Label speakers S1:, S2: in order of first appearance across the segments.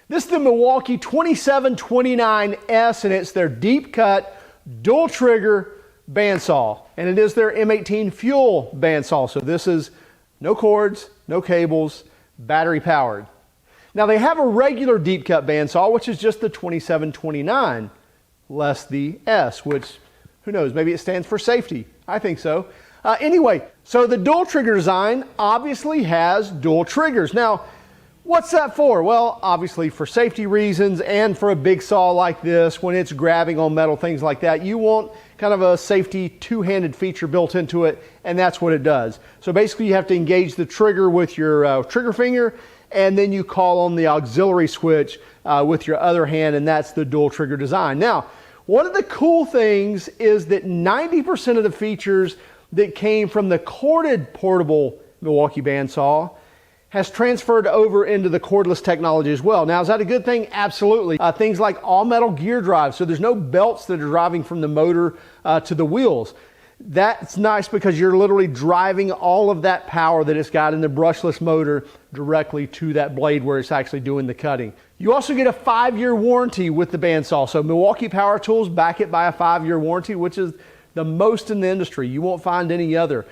S1: This is the Milwaukee 2729S, and it's their deep cut, dual trigger bandsaw. And it is their M18 FUEL bandsaw. So this is no cords, no cables, battery powered. Now they have a regular deep cut bandsaw, which is just the 2729, less the S, which, who knows, maybe it stands for safety. I think so. Anyway, so the dual trigger design obviously has dual triggers. Now, what's that for? Well, obviously for safety reasons and for a big saw like this, when it's grabbing on metal, things like that, you want kind of a safety two-handed feature built into it, and that's what it does. So basically you have to engage the trigger with your trigger finger, and then you call on the auxiliary switch with your other hand, and that's the dual trigger design. Now, one of the cool things is that 90% of the features that came from the corded portable Milwaukee bandsaw has transferred over into the cordless technology as well. Now, is that a good thing? Absolutely. Things like all metal gear drives, so there's no belts that are driving from the motor to the wheels. That's nice because you're literally driving all of that power that it's got in the brushless motor directly to that blade where it's actually doing the cutting. You also get a 5-year warranty with the bandsaw. So Milwaukee Power Tools back it by a 5-year warranty, which is the most in the industry. You won't find any other.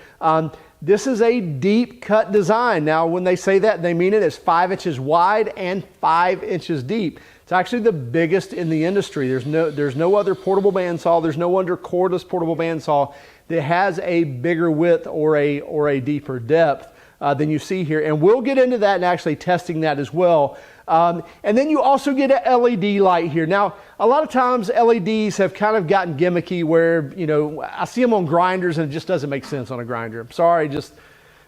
S1: This is a deep cut design. Now, when they say that, they mean it. It's 5 inches wide and 5 inches deep. It's actually the biggest in the industry. There's no other portable bandsaw. There's no other cordless portable bandsaw that has a bigger width or a deeper depth than you see here. And we'll get into that and actually testing that as well. And then you also get an LED light here. Now, a lot of times LEDs have kind of gotten gimmicky where, you know, I see them on grinders and it just doesn't make sense on a grinder. I'm sorry, just,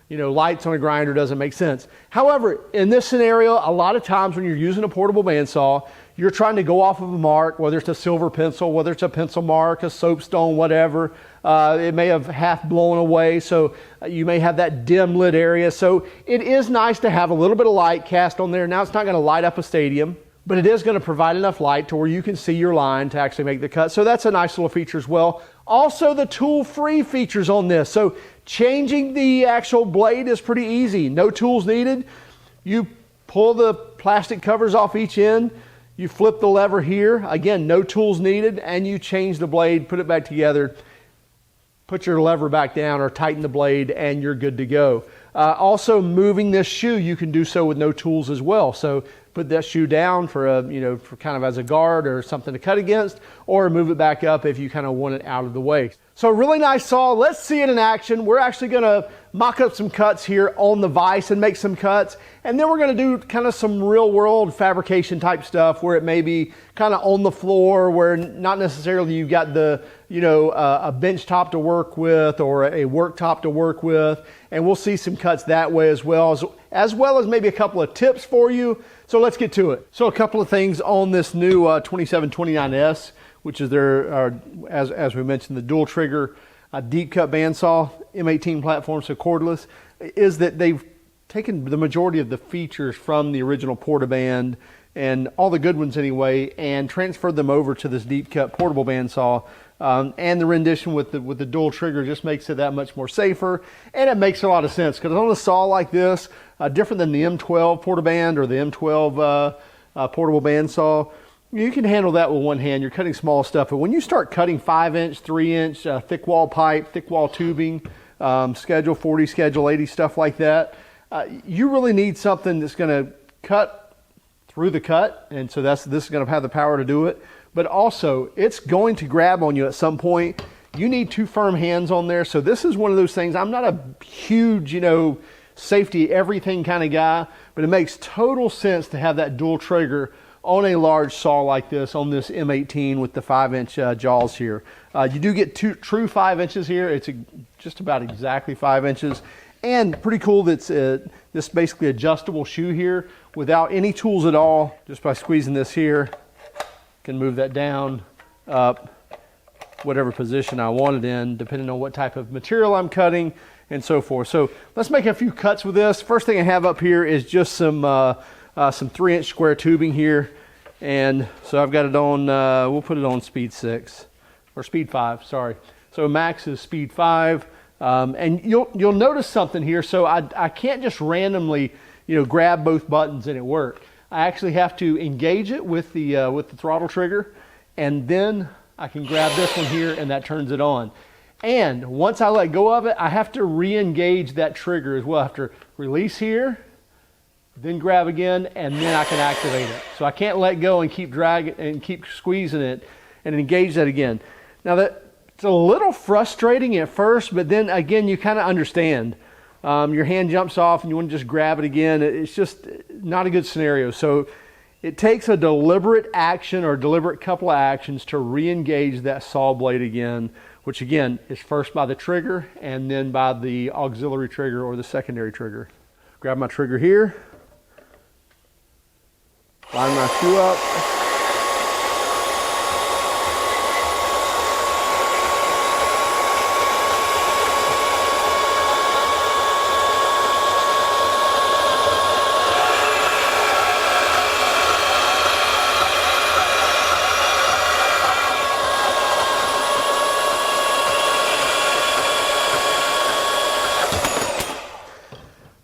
S1: you know, lights on a grinder doesn't make sense. However, in this scenario, a lot of times when you're using a portable bandsaw, you're trying to go off of a mark, whether it's a silver pencil, whether it's a pencil mark, a soapstone, whatever. It may have half blown away, so you may have that dim lit area. So it is nice to have a little bit of light cast on there. Now it's not going to light up a stadium, but it is going to provide enough light to where you can see your line to actually make the cut. So that's a nice little feature as well. Also, the tool-free features on this. So changing the actual blade is pretty easy. No tools needed. You pull the plastic covers off each end. You flip the lever here. Again, no tools needed. And you change the blade, put it back together, put your lever back down or tighten the blade, and you're good to go. Also, moving this shoe, you can do so with no tools as well. So put that shoe down for for kind of as a guard or something to cut against, or move it back up if you kind of want it out of the way. So really nice saw. Let's see it in action. We're actually going to mock up some cuts here on the vise and make some cuts. And then we're going to do kind of some real world fabrication type stuff where it may be kind of on the floor, where not necessarily you've got the, a bench top to work with or a work top to work with. And we'll see some cuts that way as well as maybe a couple of tips for you. So let's get to it. So a couple of things on this new 2729S, which is their, as we mentioned, the dual trigger deep cut bandsaw, M18 platform, so cordless, is that they've taken the majority of the features from the original Portaband and all the good ones anyway, and transferred them over to this deep cut portable bandsaw. And the rendition with the dual trigger just makes it that much more safer, and it makes a lot of sense because on a saw like this, different than the M12 Portaband or the M12 portable bandsaw, you can handle that with one hand. You're cutting small stuff, but when you start cutting 5-inch, 3-inch thick wall pipe, thick wall tubing, Schedule 40, Schedule 80, stuff like that, you really need something that's going to cut through the cut, and so this is going to have the power to do it. But also, it's going to grab on you at some point. You need 2 firm hands on there. So this is one of those things. I'm not a huge, safety everything kind of guy, but it makes total sense to have that dual trigger on a large saw like this, on this M18 with the 5-inch jaws here. You do get true 5 inches here. It's just about exactly 5 inches. And pretty cool that's this basically adjustable shoe here without any tools at all. Just by squeezing this here, can move that down, up, whatever position I want it in, depending on what type of material I'm cutting and so forth. So let's make a few cuts with this. First thing I have up here is just some 3-inch square tubing here. And so I've got it on, we'll put it on speed 6 or speed 5, sorry. So max is speed 5. And you'll notice something here. So I can't just randomly, grab both buttons and it work. I actually have to engage it with the throttle trigger, and then I can grab this one here and that turns it on. And once I let go of it, I have to re-engage that trigger as well. I have to release here, then grab again, and then I can activate it. So I can't let go and keep dragging and keep squeezing it and engage that again. Now it's a little frustrating at first, but then again, you kind of understand. Your hand jumps off and you want to just grab it again. It's just not a good scenario. So it takes a deliberate action or deliberate couple of actions to re-engage that saw blade again, which again is first by the trigger and then by the auxiliary trigger or the secondary trigger. Grab my trigger here, line my shoe up.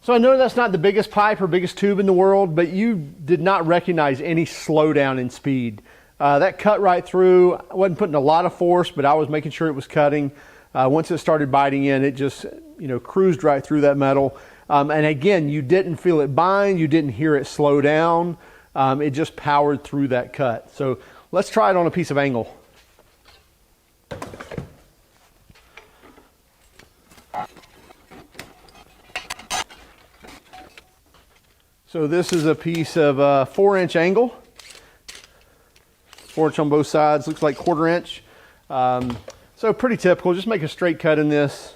S1: So I know that's not the biggest pipe or biggest tube in the world, but you did not recognize any slowdown in speed. That cut right through. I wasn't putting a lot of force, but I was making sure it was cutting. Once it started biting in, it just cruised right through that metal. And again, you didn't feel it bind, you didn't hear it slow down. It just powered through that cut. So let's try it on a piece of angle. So this is a piece of 4-inch angle, 4 inch on both sides, looks like 1/4 inch. So pretty typical, just make a straight cut in this.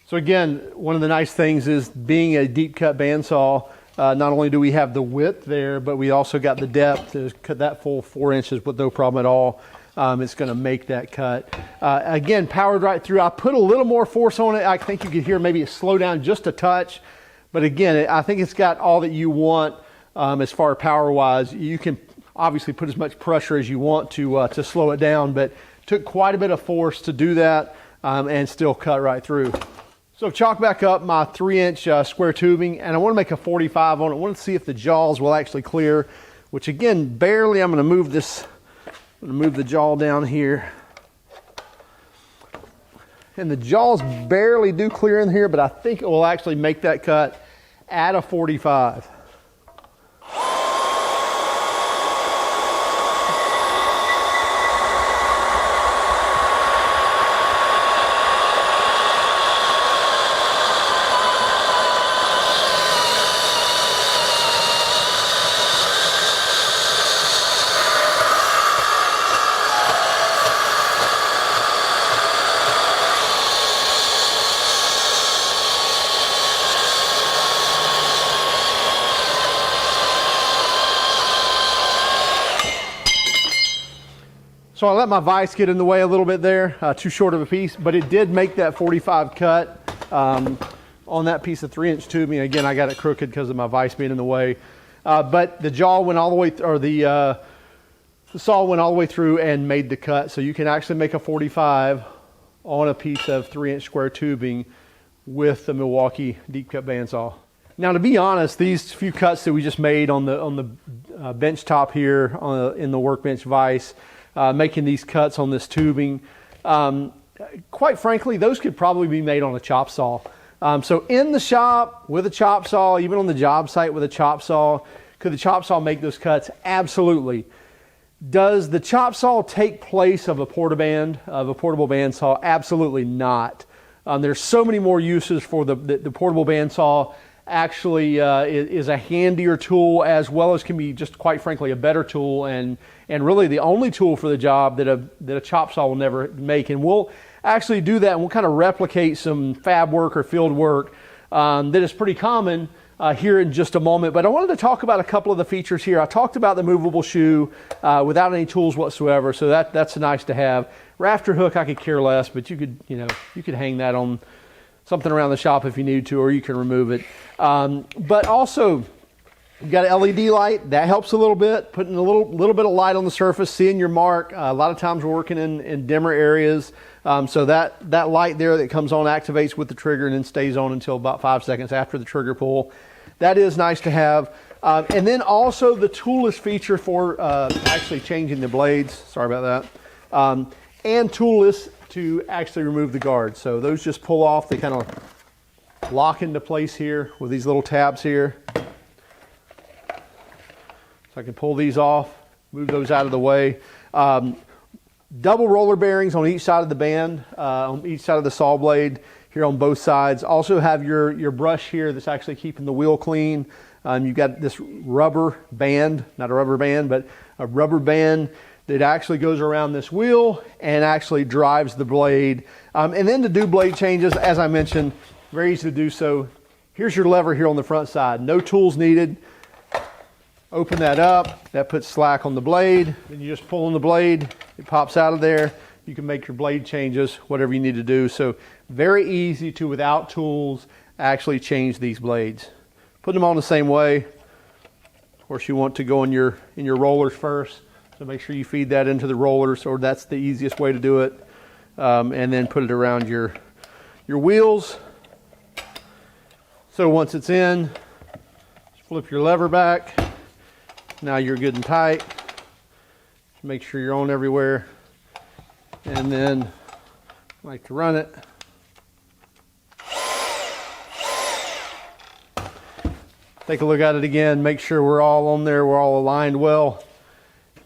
S1: So again, one of the nice things is being a deep cut bandsaw, not only do we have the width there, but we also got the depth to cut that full 4 inches with no problem at all. It's going to make that cut. Again, powered right through. I put a little more force on it. I think you could hear maybe it slow down just a touch. But again, I think it's got all that you want as far as power wise. You can obviously put as much pressure as you want to slow it down, but it took quite a bit of force to do that and still cut right through. So I've chalked back up my 3-inch square tubing, and I want to make a 45 on it. I want to see if the jaws will actually clear, which again, barely. I'm going to move this, I'm going to move the jaw down here. And the jaws barely do clear in here, but I think it will actually make that cut at a 45. So I let my vise get in the way a little bit there, too short of a piece, but it did make that 45 cut on that piece of 3-inch tubing. Again, I got it crooked because of my vise being in the way. But the jaw went all the way, or the saw went all the way through and made the cut. So you can actually make a 45 on a piece of 3-inch square tubing with the Milwaukee deep cut bandsaw. Now, to be honest, these few cuts that we just made on the bench top here in the workbench vise, making these cuts on this tubing, quite frankly, those could probably be made on a chop saw. So in the shop with a chop saw, even on the job site with a chop saw, could the chop saw make those cuts? Absolutely. Does the chop saw take place of a portable bandsaw? Absolutely not. There's so many more uses for the portable bandsaw actually is a handier tool, as well as can be just quite frankly a better tool, and really the only tool for the job that a chop saw will never make. And we'll actually do that, and we'll kind of replicate some fab work or field work that is pretty common here in just a moment. But I wanted to talk about a couple of the features here. I talked about the movable shoe without any tools whatsoever, so that's nice to have. Rafter hook, I could care less, but you could hang that on something around the shop if you need to, or you can remove it. But also, you've got an LED light. That helps a little bit, putting a little bit of light on the surface, seeing your mark. A lot of times we're working in dimmer areas, so that light there that comes on activates with the trigger and then stays on until about 5 seconds after the trigger pull. That is nice to have. And then also the toolless feature for actually changing the blades. Sorry about that. And toolless to actually remove the guards. So those just pull off. They kind of lock into place here with these little tabs here. So I can pull these off, move those out of the way. Double roller bearings on each side of the band, on each side of the saw blade here on both sides. Also have your brush here that's actually keeping the wheel clean. You've got this rubber band, not a rubber band, but a rubber band that actually goes around this wheel and actually drives the blade. And then to do blade changes, as I mentioned, very easy to do so. Here's your lever here on the front side. No tools needed. Open that up. That puts slack on the blade. Then you just pull on the blade. It pops out of there. You can make your blade changes, whatever you need to do. So very easy to, without tools, actually change these blades. Put them on the same way. Of course, you want to go in your rollers first. So make sure you feed that into the rollers, or that's the easiest way to do it. And then put it around your wheels. So once it's in, just flip your lever back. Now you're good and tight. Make sure you're on everywhere. And then I like to run it. Take a look at it again, make sure we're all on there, we're all aligned well.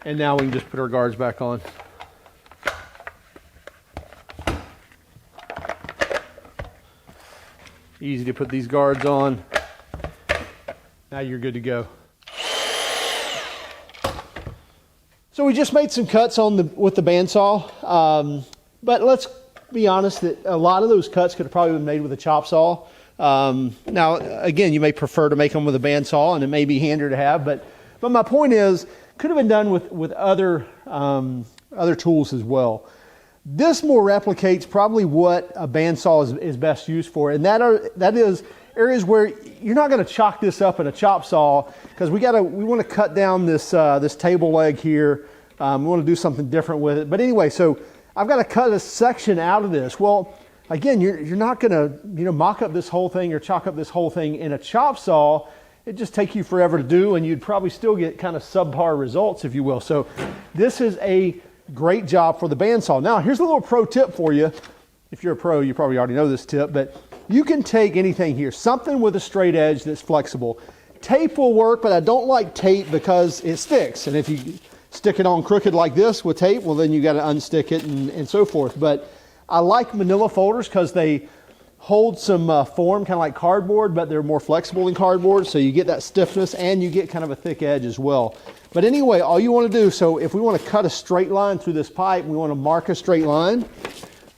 S1: And now we can just put our guards back on. Easy to put these guards on. Now you're good to go. So we just made some cuts with the bandsaw, but let's be honest that a lot of those cuts could have probably been made with a chop saw. Now, again, you may prefer to make them with a bandsaw, and it may be handier to have, but my point is, could have been done with other tools as well. This more replicates probably what a bandsaw is best used for, and that is areas where you're not going to chalk this up in a chop saw, because we want to cut down this table leg here. We want to do something different with it. But anyway, so I've got to cut a section out of this. Well, again, you're not going to mock up this whole thing or chalk up this whole thing in a chop saw. It just takes you forever to do, and you'd probably still get kind of subpar results, if you will. So this is a great job for the bandsaw. Now, here's a little pro tip for you. If you're a pro, you probably already know this tip, but you can take anything here, something with a straight edge that's flexible. Tape will work, but I don't like tape because it sticks. And if you stick it on crooked like this with tape, well, then you got to unstick it and so forth. But I like manila folders because they hold some form, kind of like cardboard, but they're more flexible than cardboard, so you get that stiffness and you get kind of a thick edge as well. But anyway, all you want to do, so if we want to cut a straight line through this pipe, we want to mark a straight line,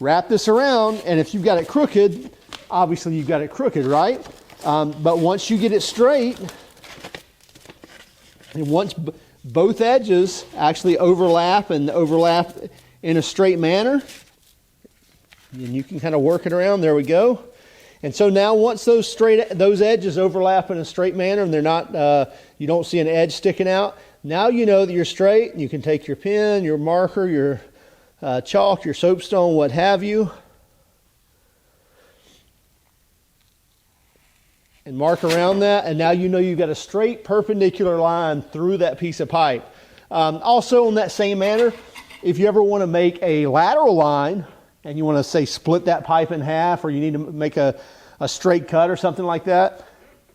S1: wrap this around, and if you've got it crooked, obviously you've got it crooked, right? But once you get it straight, and once both edges actually overlap and overlap in a straight manner, and you can kind of work it around. There we go. And so now once those edges overlap in a straight manner and they're not, you don't see an edge sticking out, now you know that you're straight. You can take your pen, your marker, your chalk, your soapstone, what have you, and mark around that, and now you know you've got a straight perpendicular line through that piece of pipe. Also in that same manner, if you ever want to make a lateral line and you want to, say, split that pipe in half, or you need to make a straight cut or something like that,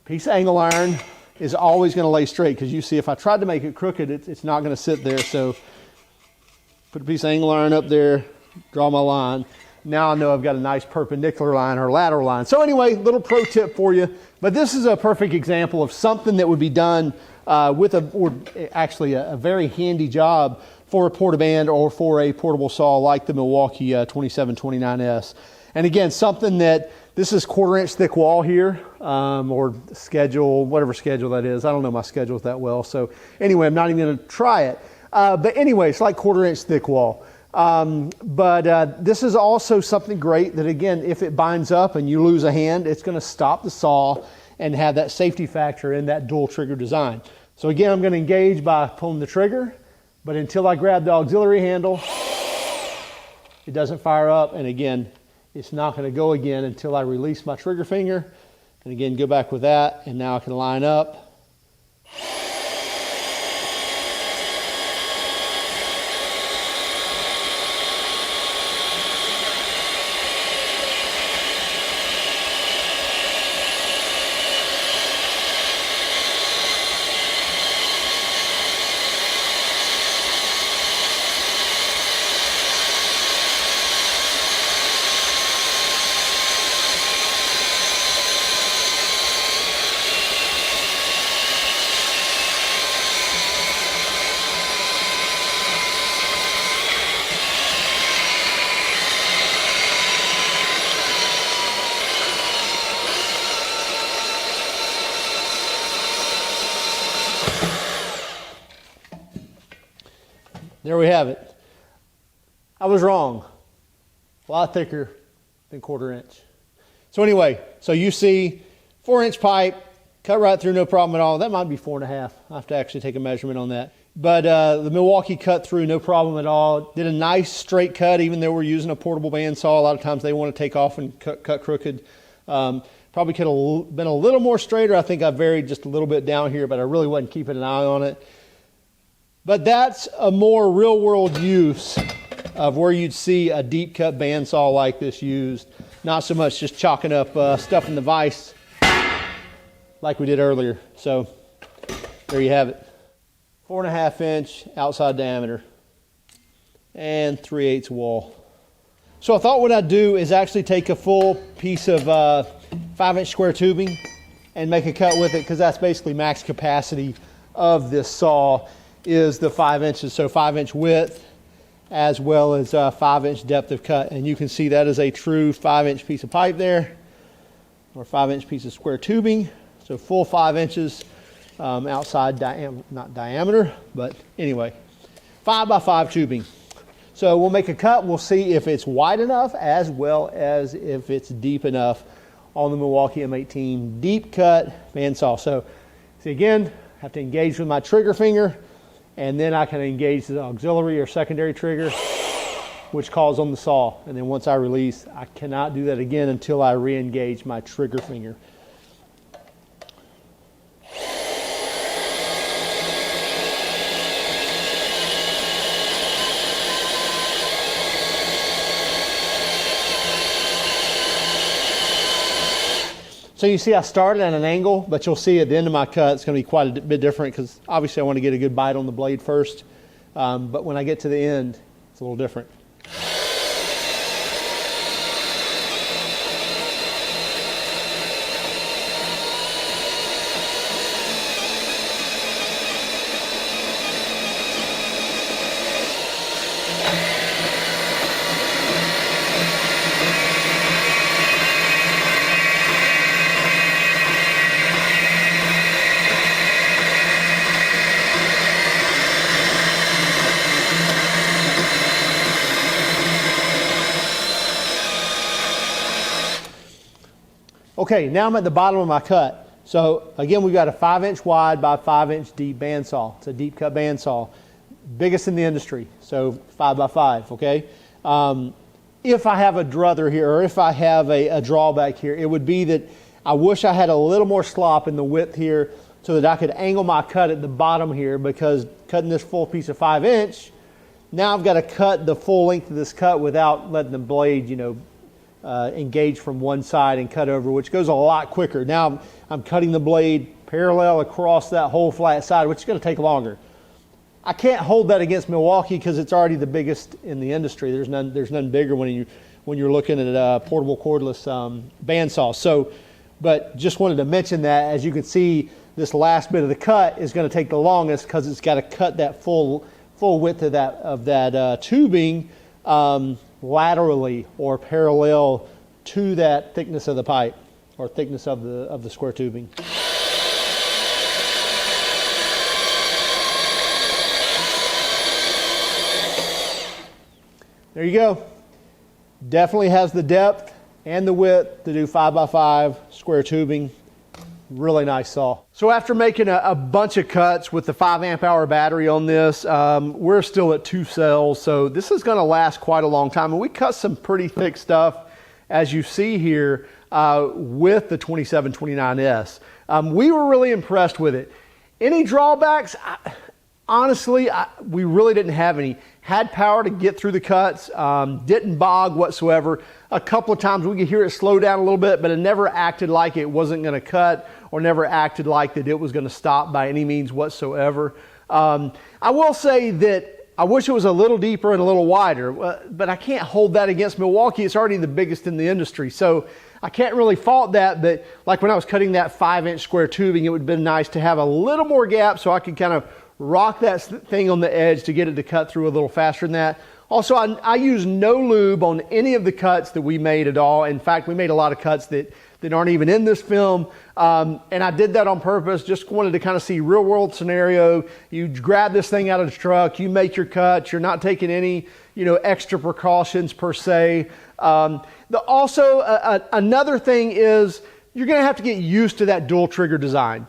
S1: piece of angle iron is always going to lay straight, because you see if I tried to make it crooked, it's not going to sit there. So put a piece of angle iron up there, draw my line. Now I know I've got a nice perpendicular line or lateral line. So anyway, little pro tip for you. But this is a perfect example of something that would be done with actually a very handy job for a portaband or for a portable saw like the Milwaukee 2729S. And again, something that this is 1/4 inch thick wall here, or schedule, whatever schedule that is. I don't know my schedules that well. So anyway, I'm not even going to try it. But anyway, it's like 1/4 inch thick wall. This is also something great that, again, if it binds up and you lose a hand, it's going to stop the saw and have that safety factor in that dual trigger design. So again, I'm going to engage by pulling the trigger, but until I grab the auxiliary handle, it doesn't fire up. And again, it's not going to go again until I release my trigger finger. And again, go back with that, and now I can line up. There we have it. I was wrong. A lot thicker than 1/4 inch. So anyway, so you see 4-inch pipe, cut right through, no problem at all. That might be 4.5. I have to actually take a measurement on that. But the Milwaukee cut through, no problem at all. Did a nice straight cut, even though we're using a portable bandsaw. A lot of times they want to take off and cut crooked. Probably could have been a little more straighter. I think I varied just a little bit down here, but I really wasn't keeping an eye on it. But that's a more real-world use of where you'd see a deep cut bandsaw like this used. Not so much just chalking up stuff in the vise like we did earlier. So there you have it. 4.5 inch outside diameter and 3/8 wall. So I thought what I'd do is actually take a full piece of 5-inch square tubing and make a cut with it, because that's basically max capacity of this saw is the 5 inches. So 5-inch width as well as 5-inch depth of cut. And you can see that is a true 5-inch piece of pipe there, or 5-inch piece of square tubing. So full 5 inches outside not diameter, but anyway, 5 by 5 tubing. So we'll make a cut. We'll see if it's wide enough as well as if it's deep enough on the Milwaukee M18 deep cut bandsaw. So see, again, I have to engage with my trigger finger, and then I can engage the auxiliary or secondary trigger, which calls on the saw. And then once I release, I cannot do that again until I re-engage my trigger finger. So you see I started at an angle, but you'll see at the end of my cut it's going to be quite a bit different, because obviously I want to get a good bite on the blade first. But when I get to the end, it's a little different. Okay, now I'm at the bottom of my cut. So again, we've got a 5-inch wide by 5-inch deep bandsaw. It's a deep cut bandsaw, biggest in the industry. So 5 by 5, okay? If I have a druther here, or if I have a drawback here, it would be that I wish I had a little more slop in the width here so that I could angle my cut at the bottom here, because cutting this full piece of 5-inch, now I've got to cut the full length of this cut without letting the blade, engage from one side and cut over, which goes a lot quicker. Now I'm cutting the blade parallel across that whole flat side, which is going to take longer. I can't hold that against Milwaukee because it's already the biggest in the industry. There's none bigger when you're looking at a portable cordless bandsaw. So, but just wanted to mention that, as you can see, this last bit of the cut is going to take the longest because it's got to cut that full width of that tubing laterally or parallel to that thickness of the pipe or thickness of the square tubing. There you go. Definitely has the depth and the width to do 5x5 square tubing. Really nice saw. So after making a bunch of cuts with the 5 amp hour battery on this, we're still at 2 cells. So this is going to last quite a long time. And we cut some pretty thick stuff, as you see here, with the 2729S. We were really impressed with it. Any drawbacks? Honestly, we really didn't have any. Had power to get through the cuts, didn't bog whatsoever. A couple of times we could hear it slow down a little bit, but it never acted like it wasn't going to cut or never acted like that it was going to stop by any means whatsoever. I will say that I wish it was a little deeper and a little wider, but I can't hold that against Milwaukee. It's already the biggest in the industry, so I can't really fault that. But like when I was cutting that 5-inch square tubing, it would have been nice to have a little more gap so I could kind of rock that thing on the edge to get it to cut through a little faster than that. Also, I use no lube on any of the cuts that we made at all. In fact, we made a lot of cuts that aren't even in this film. And I did that on purpose. Just wanted to kind of see real world scenario. You grab this thing out of the truck, you make your cuts. You're not taking any, extra precautions per se. Another thing is you're going to have to get used to that dual trigger design.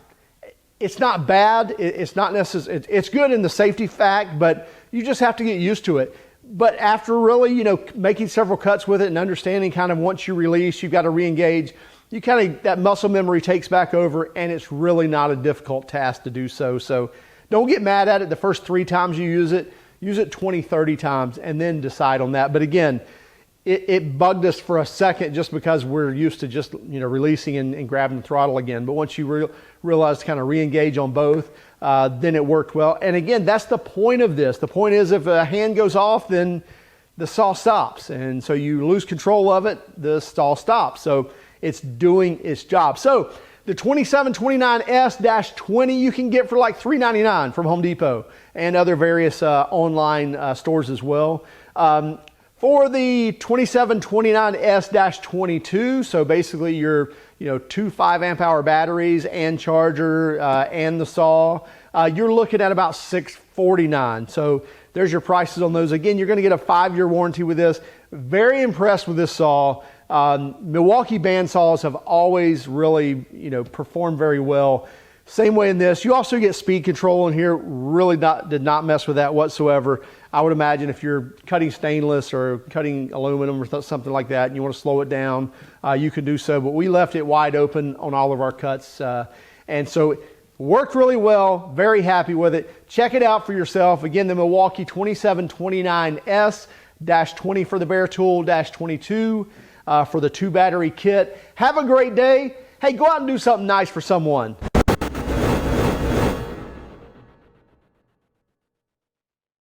S1: It's not bad. It's not necessary. It's good in the safety fact, but you just have to get used to it. But after really, making several cuts with it and understanding kind of once you release, you've got to re-engage, that muscle memory takes back over, and it's really not a difficult task to do so. So don't get mad at it the first 3 times you use it. Use it 20, 30 times and then decide on that. But again, it bugged us for a second just because we're used to just releasing and grabbing the throttle again. But once you realize to kind of re-engage on both, then it worked well. And again, that's the point of this. The point is if a hand goes off, then the saw stops. And so you lose control of it, the saw stops. So it's doing its job. So the 2729S-20 you can get for like $3.99 from Home Depot and other various online stores as well. For the 2729S-22, so basically your 2 5 amp hour batteries and charger and the saw, you're looking at about $649. So there's your prices on those. Again, you're going to get a 5-year warranty with this. Very impressed with this saw. Milwaukee bandsaws have always really performed very well. Same way in this. You also get speed control in here. Really did not mess with that whatsoever. I would imagine if you're cutting stainless or cutting aluminum or something like that and you want to slow it down, you can do so. But we left it wide open on all of our cuts. And so it worked really well. Very happy with it. Check it out for yourself. Again, the Milwaukee 2729S-20 for the bare tool, -22 for the 2 battery kit. Have a great day. Hey, go out and do something nice for someone.